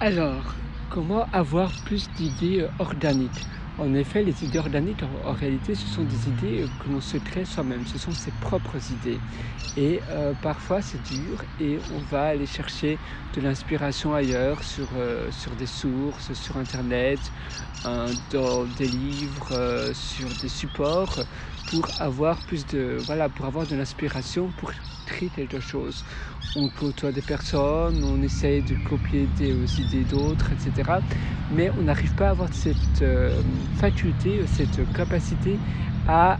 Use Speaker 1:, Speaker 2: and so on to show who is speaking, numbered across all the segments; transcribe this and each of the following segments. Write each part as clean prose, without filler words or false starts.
Speaker 1: Alors, comment avoir plus d'idées organiques? En effet, les idées organiques, en réalité, ce sont des idées que l'on se crée soi-même, ce sont ses propres idées. Et parfois, c'est dur et on va aller chercher de l'inspiration ailleurs, sur des sources, sur internet, dans des livres, sur des supports, pour avoir pour avoir de l'inspiration, pour créer quelque chose. On côtoie des personnes, on essaye de copier des idées d'autres, etc. Mais on n'arrive pas à avoir cette faculté, cette capacité à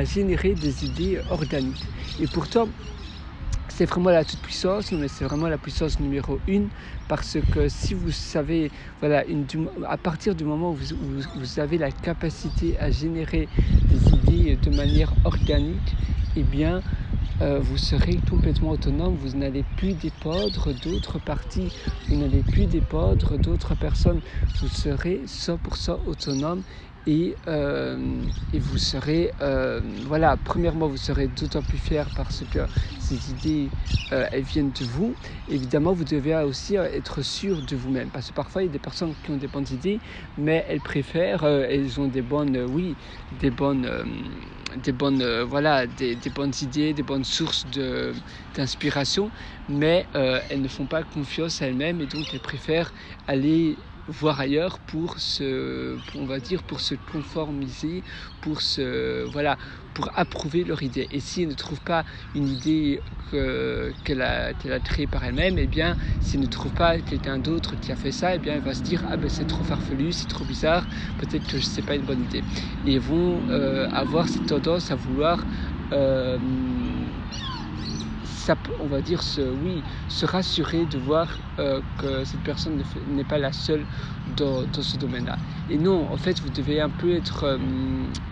Speaker 1: générer des idées organiques. Et pourtant, c'est vraiment la toute puissance, mais c'est vraiment la puissance numéro 1, parce que si vous savez, voilà, à partir du moment où vous avez la capacité à générer des idées de manière organique, eh bien, vous serez complètement autonome, vous n'allez plus dépendre d'autres parties, vous n'allez plus dépendre d'autres personnes, vous serez 100% autonome et, vous serez, premièrement, vous serez d'autant plus fier parce que ces idées, elles viennent de vous. Évidemment, vous devez aussi être sûr de vous-même, parce que parfois, il y a des personnes qui ont des bonnes idées, mais elles préfèrent, elles ont des bonnes idées, des bonnes sources d'inspiration, mais elles ne font pas confiance à elles-mêmes et donc elles préfèrent aller voir ailleurs pour se conformiser, pour approuver leur idée. Et si elles ne trouvent pas une idée qu'elle a créée par elle-même, eh bien, s'ils ne trouvent pas quelqu'un d'autre qui a fait ça, eh bien, elle va se dire, ah ben c'est trop farfelu, c'est trop bizarre, peut-être que c'est pas une bonne idée. Et ils vont avoir cette tendance à vouloir on va dire se rassurer de voir que cette personne n'est pas la seule dans ce domaine-là. Et non, en fait, vous devez un peu être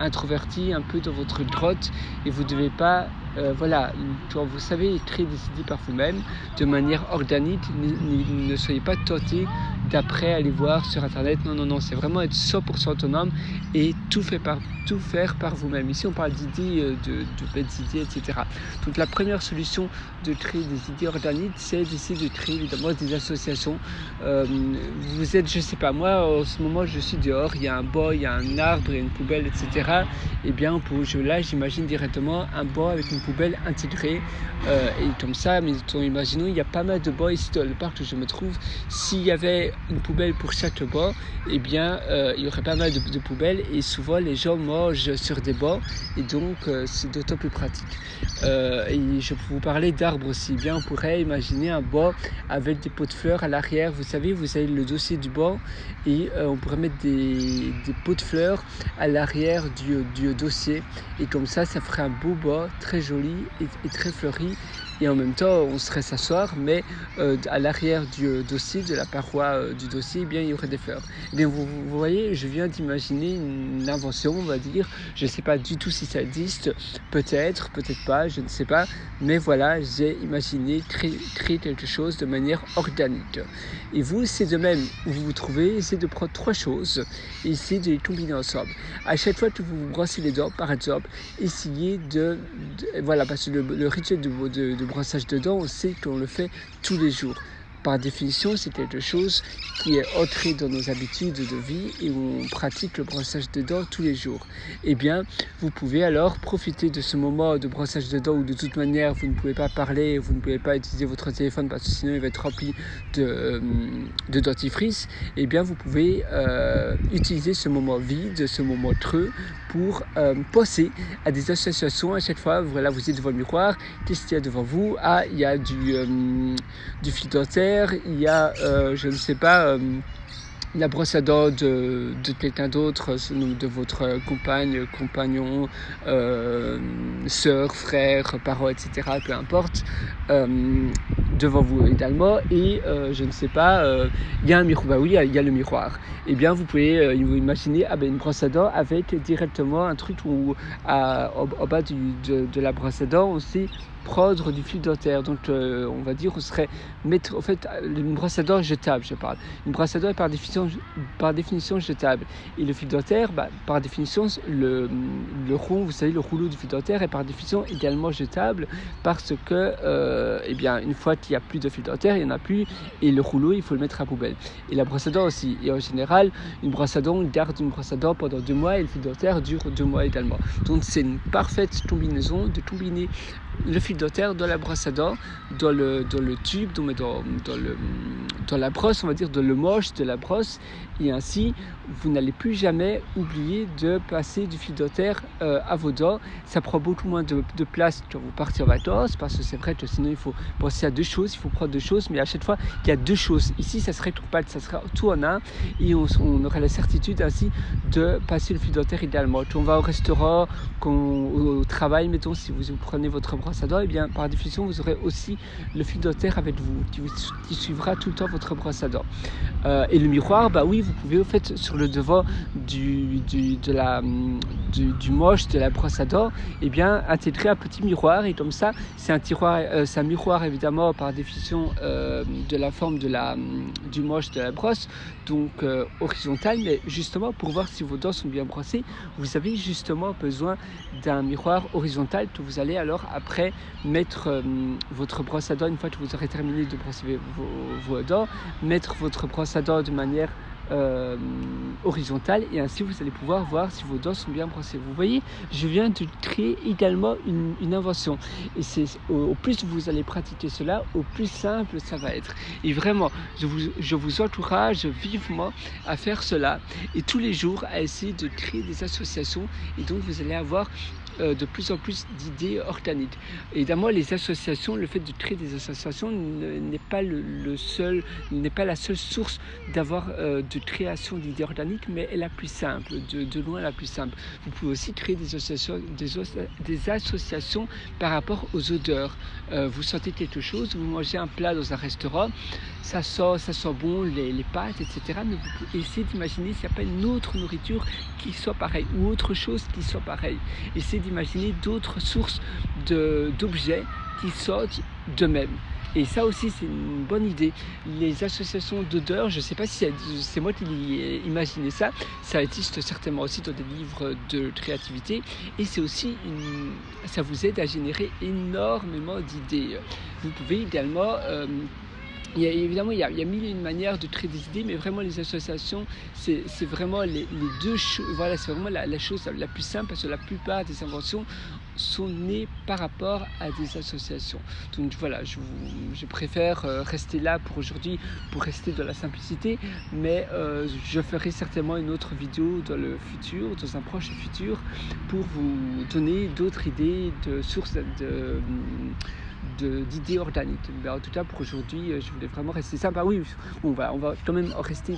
Speaker 1: introverti, un peu dans votre grotte, et vous ne devez pas, vous savez créer des idées par vous-même de manière organique. Ne soyez pas tenté d'après aller voir sur internet. Non, c'est vraiment être 100% autonome et tout faire par vous-même. Ici, on parle d'idées, de belles idées, etc. Donc la première solution de créer des idées organiques, c'est d'essayer de créer évidemment des associations. Vous êtes, je sais pas, moi en ce moment je suis dehors, il y a un banc, il y a un arbre, il y a une poubelle, etc. Et bien là j'imagine directement un banc avec une poubelle intégrée, et comme ça, imaginons il y a pas mal de bancs ici dans le parc où je me trouve. S'il y avait une poubelle pour chaque banc, eh bien il y aurait pas mal de poubelles, et souvent les gens mangent sur des bancs, et donc c'est d'autant plus pratique. Et je peux vous parler d'arbres aussi. Bien, on pourrait imaginer un banc avec des pots de fleurs à l'arrière. Vous savez, vous avez le dossier du banc, et on pourrait mettre des pots de fleurs à l'arrière du dossier, et comme ça ferait un beau banc très joli et très fleuri. Et en même temps, on serait s'asseoir, mais à l'arrière du dossier, de la paroi du dossier, eh bien, il y aurait des fleurs. Eh bien, vous voyez, je viens d'imaginer une invention, on va dire. Je ne sais pas du tout si ça existe, peut-être pas, je ne sais pas. Mais voilà, j'ai imaginé créer quelque chose de manière organique. Et vous, c'est de même où vous vous trouvez, essayez de prendre 3 choses et essayez de les combiner ensemble. À chaque fois que vous vous brossez les dents, par exemple, essayez parce que le rituel de brossage de dents, on sait qu'on le fait tous les jours. Par définition, c'est quelque chose qui est ancré dans nos habitudes de vie et où on pratique le brossage de dents tous les jours. Eh bien, vous pouvez alors profiter de ce moment de brossage de dents où de toute manière vous ne pouvez pas parler, vous ne pouvez pas utiliser votre téléphone parce que sinon il va être rempli de dentifrice. Eh bien, vous pouvez utiliser ce moment vide, ce moment creux pour penser à des associations. À chaque fois, voilà, vous êtes devant le miroir, qu'est-ce qu'il y a devant vous? Ah, il y a du fil dentaire, il y a, je ne sais pas, la brosse à dents de quelqu'un d'autre, de votre compagnon, sœur, frère, parent, etc., peu importe, devant vous également. Et je ne sais pas, il y a un miroir, bah oui, il y a le miroir. Eh bien, vous pouvez vous imaginer une brosse à dents avec directement un truc où en bas de la brosse à dents aussi prendre du fil dentaire. Donc on va dire, on serait mettre, en fait, une brosse à dents jetable, je parle. Une brosse à dents est par définition jetable. Et le fil dentaire, par définition, le rond, vous savez, le rouleau du fil dentaire est par définition également jetable, parce que, une fois qu'il n'y a plus de fil dentaire, il n'y en a plus, et le rouleau, il faut le mettre à la poubelle. Et la brosse à dents aussi. Et en général, une brosse à dents, on garde une brosse à dents pendant 2 mois et le fil dentaire dure 2 mois également. Donc c'est une parfaite combinaison de combiner le fil dentaire dans la brosse à dents, dans le tube, dans la brosse, on va dire, dans le moche de la brosse, et ainsi vous n'allez plus jamais oublier de passer du fil dentaire à vos dents. Ça prend beaucoup moins de place quand vous partez en vacances, parce que c'est vrai que sinon il faut penser à 2 choses, il faut prendre 2 choses, mais à chaque fois il y a 2 choses. Ici ça serait ça sera tout en un, et on aura la certitude ainsi de passer le fil dentaire idéalement. Quand on va au restaurant, au travail, mettons, si vous prenez votre brosse à dents, et bien par définition vous aurez aussi le fil dentaire avec vous, qui suivra tout le temps votre brosse à dents. Et le miroir, bah oui, vous pouvez au fait sur le devant du moche de la brosse à dents, et bien intégrer un petit miroir, et comme ça c'est un miroir évidemment par définition de la forme du moche de la brosse, donc horizontal, mais justement pour voir si vos dents sont bien brossées, vous avez justement besoin d'un miroir horizontal que vous allez alors après mettre votre brosse à dents, une fois que vous aurez terminé de brosser vos dents, mettre votre brosse à dents de manière horizontale, et ainsi vous allez pouvoir voir si vos dents sont bien brossées. Vous voyez, je viens de créer également une invention, et c'est au plus vous allez pratiquer cela, au plus simple ça va être. Et vraiment, je vous encourage vivement à faire cela, et tous les jours à essayer de créer des associations, et donc vous allez avoir de plus en plus d'idées organiques. Évidemment, les associations, le fait de créer des associations n'est pas la seule source d'avoir de création d'idées organiques, mais est la plus simple, de loin la plus simple. Vous pouvez aussi créer des associations par rapport aux odeurs. Vous sentez quelque chose, vous mangez un plat dans un restaurant, ça sent bon, les pâtes, etc. Mais vous pouvez essayer d'imaginer s'il n'y a pas une autre nourriture qui soit pareille, ou autre chose qui soit pareille. Essayez d'imaginer d'autres sources d'objets qui sortent d'eux-mêmes. Et ça aussi, c'est une bonne idée. Les associations d'odeurs, je ne sais pas si c'est moi qui ai imaginé ça. Ça existe certainement aussi dans des livres de créativité. Et c'est aussi ça vous aide à générer énormément d'idées. Vous pouvez également... évidemment, il y a mille et une manières de créer des idées, mais vraiment les associations, c'est vraiment les 2 choses. Voilà, c'est vraiment la chose la plus simple, parce que la plupart des inventions sont nées par rapport à des associations. Donc voilà, je préfère rester là pour aujourd'hui, pour rester dans la simplicité, mais je ferai certainement une autre vidéo dans le futur, dans un proche futur, pour vous donner d'autres idées, de sources d'idées organiques. Mais en tout cas pour aujourd'hui, je voulais vraiment rester simple. Oui, on va quand même en rester.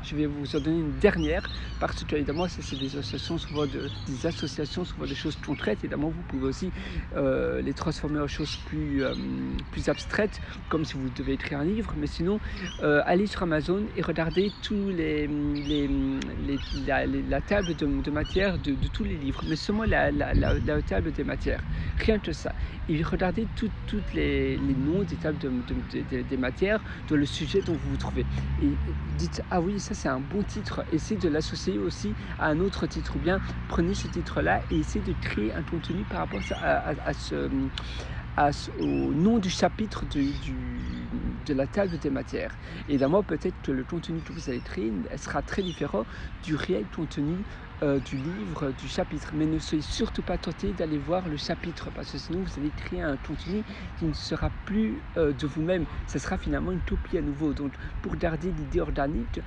Speaker 1: Je vais vous en donner une dernière, parce que évidemment c'est des associations souvent des choses concrètes. Évidemment vous pouvez aussi les transformer en choses plus abstraites, comme si vous devez écrire un livre. Mais sinon, allez sur Amazon et regardez tous la table de matière de tous les livres, mais seulement la table des matières, rien que ça. Et regardez tous les noms des tables des matières dans le sujet dont vous vous trouvez. Et dites, ah oui, ça c'est un bon titre, essayez de l'associer aussi à un autre titre, ou bien prenez ce titre-là et essayez de créer un contenu par rapport au nom du chapitre de la table des matières. Évidemment, peut-être que le contenu que vous allez créer sera très différent du réel contenu du livre, du chapitre. Mais ne soyez surtout pas tentés d'aller voir le chapitre, parce que sinon vous allez créer un contenu qui ne sera plus de vous-même. Ce sera finalement une copie à nouveau. Donc pour garder l'idée organique,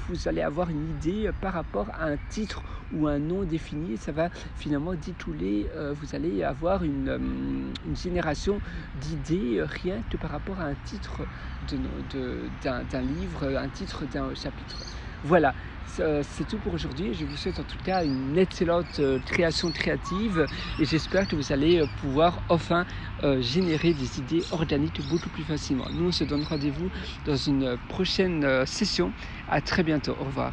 Speaker 1: vous allez avoir une idée par rapport à un titre ou un nom défini, et ça va finalement découler, vous allez avoir une génération d'idées rien que par rapport à un titre d'un livre, un titre d'un chapitre. Voilà, c'est tout pour aujourd'hui. Je vous souhaite en tout cas une excellente création créative, et j'espère que vous allez pouvoir enfin générer des idées organiques beaucoup plus facilement. Nous, on se donne rendez-vous dans une prochaine session. À très bientôt. Au revoir.